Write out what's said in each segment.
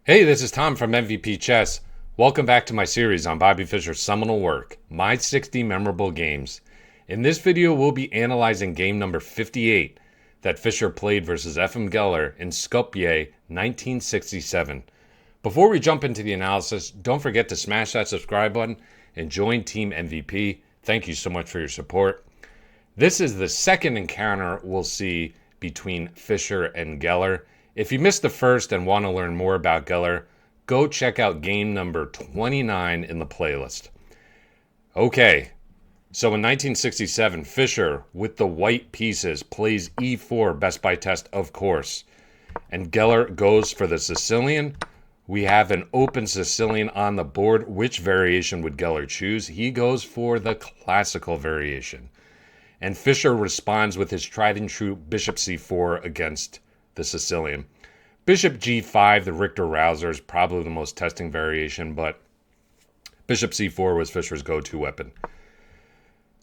Hey, this is Tom from MVP Chess. Welcome back to my series on Bobby Fischer's seminal work, My 60 Memorable Games. In this video, we'll be analyzing game number 58 that Fischer played versus Efim Geller in Skopje, 1967. Before we jump into the analysis, don't forget to smash that subscribe button and join Team MVP. Thank you so much for your support. This is the second encounter we'll see between Fischer and Geller. If you missed the first and want to learn more about Geller, go check out game number 29 in the playlist. Okay, so in 1967, Fischer, with the white pieces, plays e4, best by test, of course. And Geller goes for the Sicilian. We have an open Sicilian on the board. Which variation would Geller choose? He goes for the classical variation. And Fischer responds with his tried and true bishop c4 against the Sicilian. Bishop g5, the Richter-Rouser, is probably the most testing variation, but bishop c4 was Fischer's go-to weapon.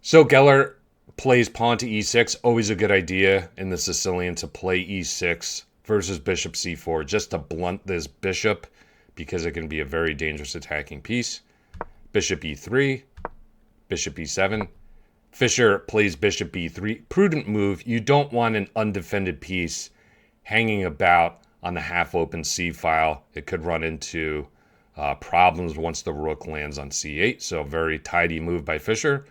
So Geller plays pawn to e6. Always a good idea in the Sicilian to play e6 versus bishop c4, just to blunt this bishop, because it can be a very dangerous attacking piece. Bishop e3, bishop e7. Fischer plays bishop b3. Prudent move. You don't want an undefended piece hanging about on the half-open c-file. It could run into problems once the rook lands on c8. So very tidy move by Fischer.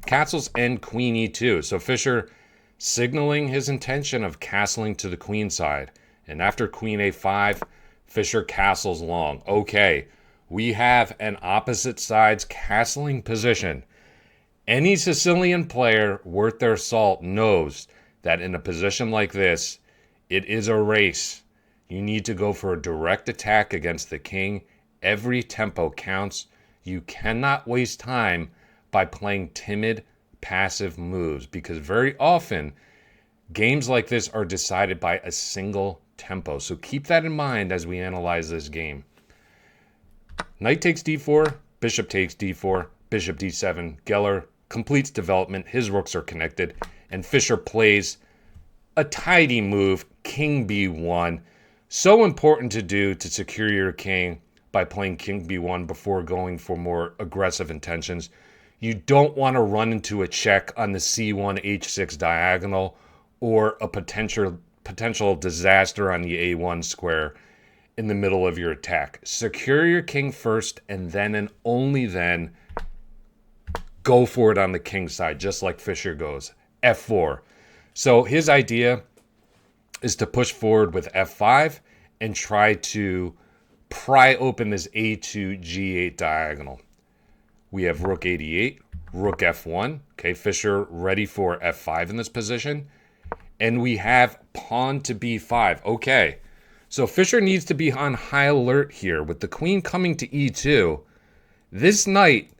Castles and queen e2. So Fischer signaling his intention of castling to the queen side. And after queen a5, Fischer castles long. Okay, we have an opposite sides castling position. Any Sicilian player worth their salt knows that in a position like this, it is a race. You need to go for a direct attack against the king. Every tempo counts. You cannot waste time by playing timid, passive moves, because very often games like this are decided by a single tempo. So keep that in mind as we analyze this game. Knight takes d4, bishop takes d4, bishop d7. Geller completes development. His rooks are connected, and Fischer plays a tidy move, king b1. So important to do to secure your king by playing king b1 before going for more aggressive intentions. You don't want to run into a check on the c1 h6 diagonal or a potential disaster on the a1 square in the middle of your attack. Secure your king first, and then and only then go for it on the king side, just like Fischer goes. f4. So his idea is to push forward with f5 and try to pry open this a2 g8 diagonal. We have rook 88, rook f1. Okay, Fischer ready for f5 in this position. And we have pawn to b5. Okay, so Fischer needs to be on high alert here. With the queen coming to e2, this knight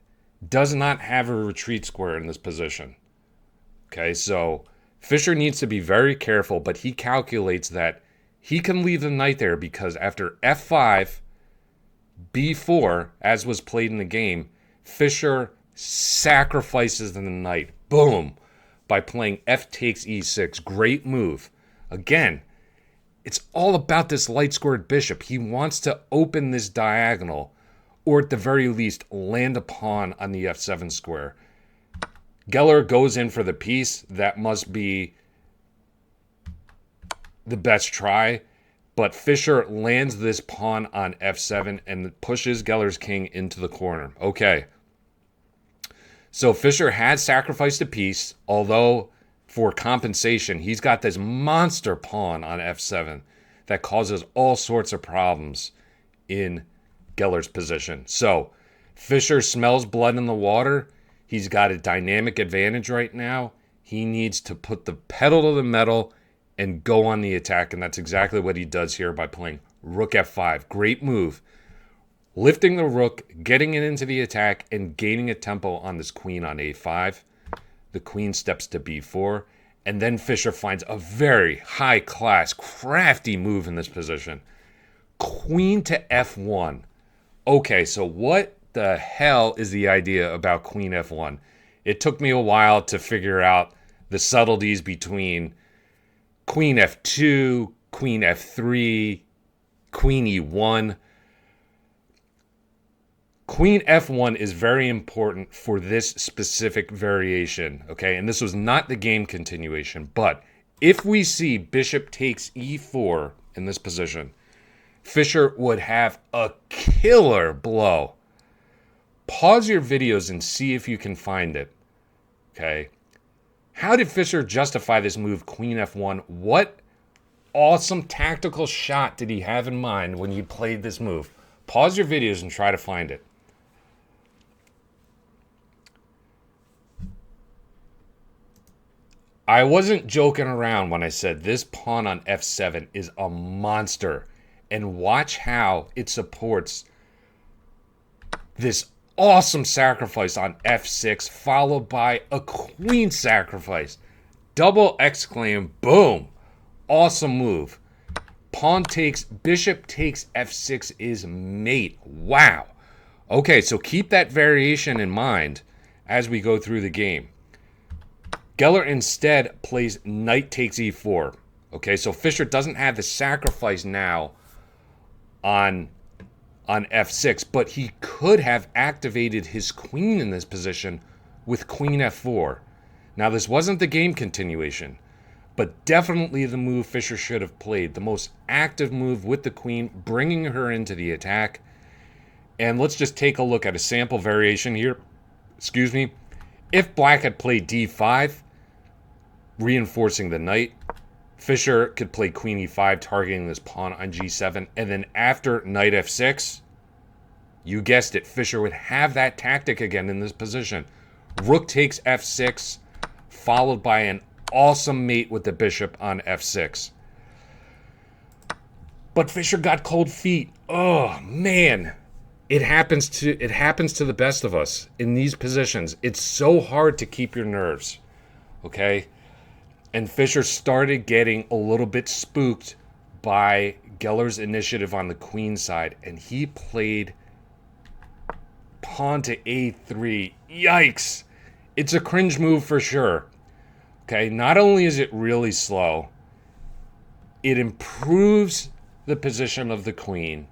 does not have a retreat square in this position. Okay, so Fischer needs to be very careful, but he calculates that he can leave the knight there because after f5, b4, as was played in the game, Fischer sacrifices the knight. Boom! By playing f takes e6. Great move. Again, it's all about this light-squared bishop. He wants to open this diagonal, or at the very least, land a pawn on the f7 square. Geller goes in for the piece. That must be the best try. But Fischer lands this pawn on f7 and pushes Geller's king into the corner. Okay. So Fischer has sacrificed a piece, although for compensation, he's got this monster pawn on f7 that causes all sorts of problems in Geller's position. So Fischer smells blood in the water. He's got a dynamic advantage right now. He needs to put the pedal to the metal and go on the attack, and that's exactly what he does here by playing rook f5. Great move. Lifting the rook, getting it into the attack, and gaining a tempo on this queen on a5. The queen steps to b4, and then Fischer finds a very high-class, crafty move in this position. Queen to f1. Okay, so what the hell is the idea about queen f1? It took me a while to figure out the subtleties between queen f2, queen f3, queen e1. Queen F1 is very important for this specific variation, okay? And this was not the game continuation, but if we see bishop takes e4 in this position, Fischer would have a killer blow. Pause your videos and see if you can find it, okay? How did Fischer justify this move, Queen F1? What awesome tactical shot did he have in mind when he played this move? Pause your videos and try to find it. I wasn't joking around when I said this pawn on f7 is a monster. And watch how it supports this awesome sacrifice on f6, followed by a queen sacrifice. Double exclaim, boom. Awesome move. Pawn takes, bishop takes f6 is mate. Wow. Okay, so keep that variation in mind as we go through the game. Geller instead plays knight takes e4. Okay, so Fischer doesn't have the sacrifice now on f6, but he could have activated his queen in this position with queen f4. Now, this wasn't the game continuation, but definitely the move Fischer should have played. The most active move with the queen, bringing her into the attack. And let's just take a look at a sample variation here. Excuse me. If black had played d5, reinforcing the knight, Fischer could play queen e5, targeting this pawn on g7. And then after knight f6, you guessed it, Fischer would have that tactic again in this position. Rook takes f6, followed by an awesome mate with the bishop on f6. But Fischer got cold feet. Oh, man. It happens to the best of us in these positions. It's so hard to keep your nerves, okay? And Fischer started getting a little bit spooked by Geller's initiative on the queen side, and he played pawn to a3. Yikes! It's a cringe move for sure. Okay, not only is it really slow, it improves the position of the queen.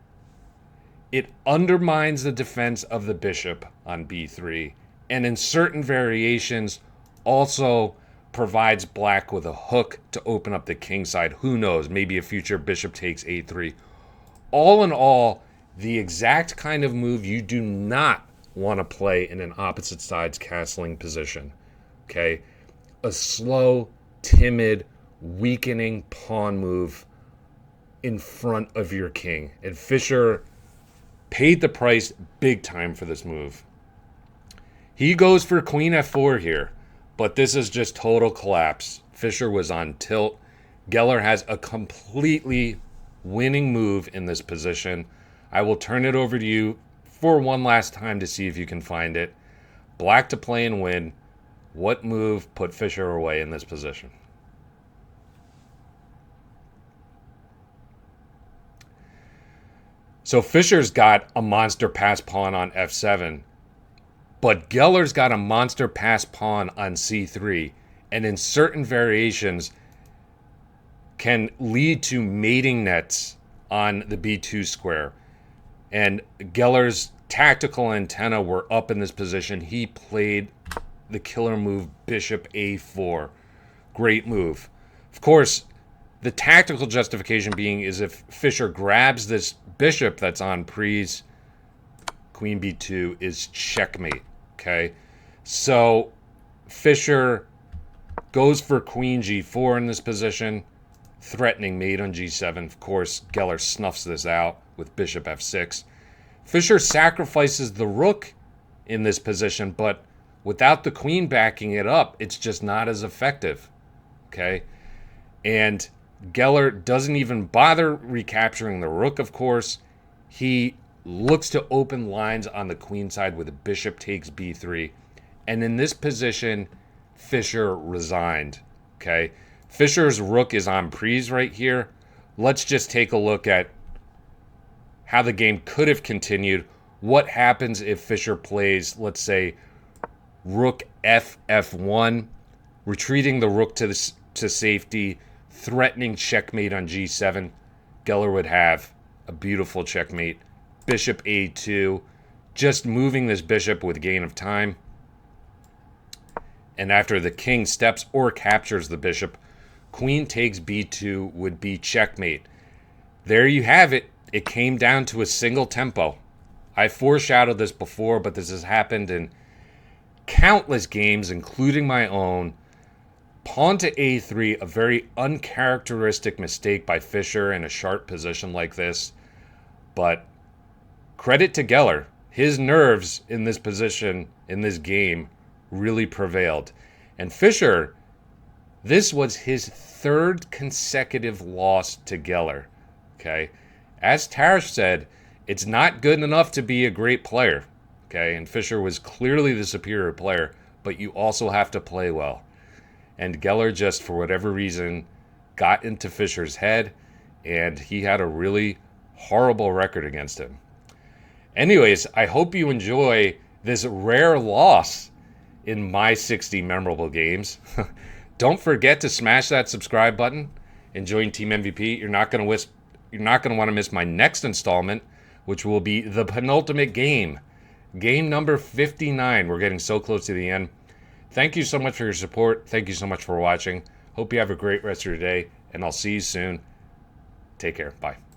It undermines the defense of the bishop on b3, and in certain variations also provides black with a hook to open up the kingside. Who knows, maybe a future bishop takes a3. All in all, the exact kind of move you do not want to play in an opposite side's castling position. Okay? A slow, timid, weakening pawn move in front of your king. And Fischer paid the price big time for this move. He goes for queen f4 here, but this is just total collapse. Fischer was on tilt. Geller has a completely winning move in this position. I will turn it over to you for one last time to see if you can find it. Black to play and win. What move put Fischer away in this position? So Fischer's got a monster pass pawn on f7, but Geller's got a monster pass pawn on c3, and in certain variations can lead to mating nets on the b2 square. And Geller's tactical antenna were up in this position. He played the killer move bishop a4. Great move. Of course, the tactical justification being is if Fischer grabs this bishop that's on prise, queen b2 is checkmate. Okay, so Fischer goes for queen g4 in this position, threatening mate on g7. Of course, Geller snuffs this out with bishop f6. Fischer sacrifices the rook in this position, but without the queen backing it up, it's just not as effective. Okay, and Geller doesn't even bother recapturing the rook, of course. He looks to open lines on the queen side with a bishop takes b3. And in this position, Fischer resigned. Okay, Fischer's rook is on prise right here. Let's just take a look at how the game could have continued. What happens if Fischer plays, let's say, rook f1, retreating the rook to safety, threatening checkmate on g7. Geller would have a beautiful checkmate. Bishop a2, just moving this bishop with gain of time. And after the king steps or captures the bishop, queen takes b2 would be checkmate. There you have it. It came down to a single tempo. I foreshadowed this before, but this has happened in countless games, including my own. Pawn to a3, a very uncharacteristic mistake by Fischer in a sharp position like this. But credit to Geller. His nerves in this position, in this game, really prevailed. And Fischer, this was his third consecutive loss to Geller. Okay? As Tarish said, it's not good enough to be a great player. Okay? And Fischer was clearly the superior player, but you also have to play well. And Geller just, for whatever reason, got into Fischer's head, and he had a really horrible record against him. Anyways, I hope you enjoy this rare loss in my 60 memorable games. Don't forget to smash that subscribe button and join Team MVP. You're not going to want to miss my next installment, which will be the penultimate game. Game number 59. We're getting so close to the end. Thank you so much for your support. Thank you so much for watching. Hope you have a great rest of your day, and I'll see you soon. Take care. Bye.